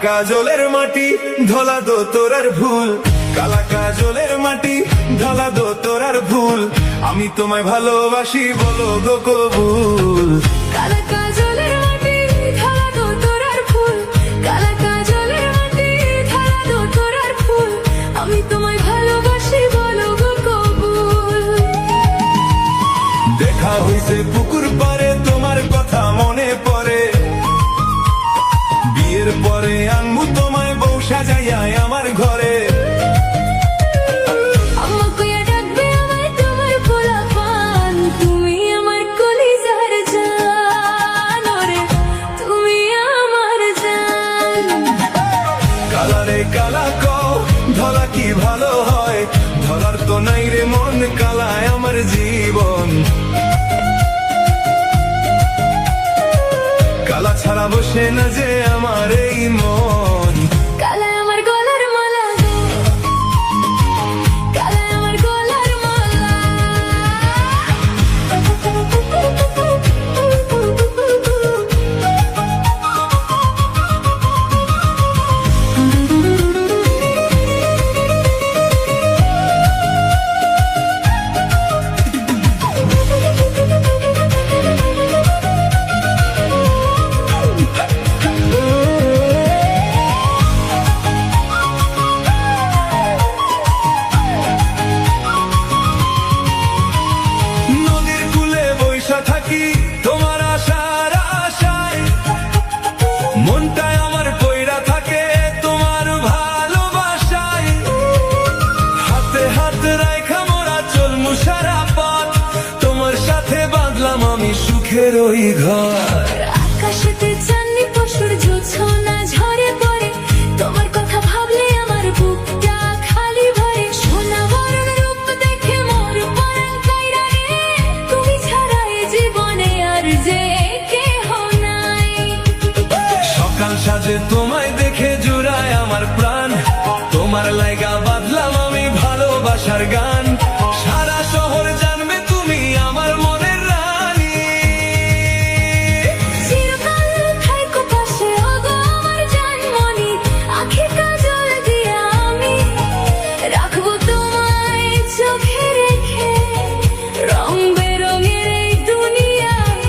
কাজলের মাটি ধলা দো তোরার ভুল, কালা কাজলের মাটি ধলা দো তোরার ভুল, আমি তোমায় ভালোবাসি বলো গো কবুল। কালা কাজলের মাটি ধলা দো তোরার ফুল, কালা কাজলের মাটি ধলা দো তোরার ফুল, আমি তোমায় ভালোবাসি বলো গো কবুল। দেখা হইছে পুকুর পারে তোমার কথা মনে পড়ে, বিয়ের পরে আনবো তোমায় বউ সাজাইয়া আমার ঘরে। আম্মা কইয়া ডাকবে আমায় তোমার পোলাপান, তুমি আমার কলিজার জান, ওরে তুমি আমার জান। কালা রে কালা কও ধলা কি ভালো হয়, ধলার তো নাই রে মন, কালায় আমার জীবন। কালা ছাড়া বসে না যে আমার এই মন। কালায় আমার গলার মালা গো, কালায় আমার গলার মালা। নদীর কূলে বইসা থাকি তোমার আশার আশায়, মনটায় আমার পয়রা থাকে তোমার ভালোবাসায়। হাতে হাত রাইখা মোরা চলমু সারা পথ, তোমার সাথে বাঁধলাম আমি সুখের ওই ঘর। আকাশেতে চাঁদনি পশুর জোছনা ঝরে পড়ে, তোমার কথা ভাবলে আমার বুকটা খালি ভরে। সোনা বরণ রূপ দেখে মোর পরাণ কাইরা রে, তুমি ছাড়া এ জীবনে আর যে কেহ নাই। সকাল সাজে তোমায় দেখে জুড়ায় আমার প্রাণ, তোমার লাইগা বাঁধলাম আমি ভালোবাসার গান। সারা শহর জানবে তুমি আমার মনের রানী। চিরকাল থাইকো পাশে ওগো আমার জানমনি, আঁখি কাজল দিয়া আমি রাখবো তোমায় চোখে রেখে। রং বেরঙের এই দুনিয়ায়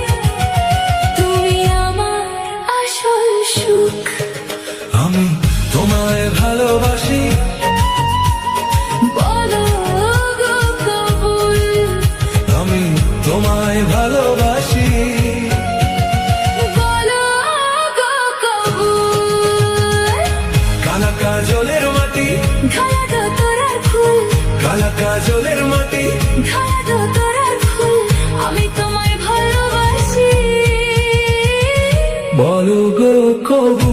তুমি আমার আসল সুখ। আমি তোমায় ভালোবাসি বলো গো কবুল, আমি তোমায় ভালোবাসি। বলো গো কবুল। কালা কাজলের মাটি ধলা দো তোরার ফুল, কালা কাজলের মাটি ধলা দো তোরার ফুল, আমি তোমায় ভালোবাসি। বলো গো কবুল।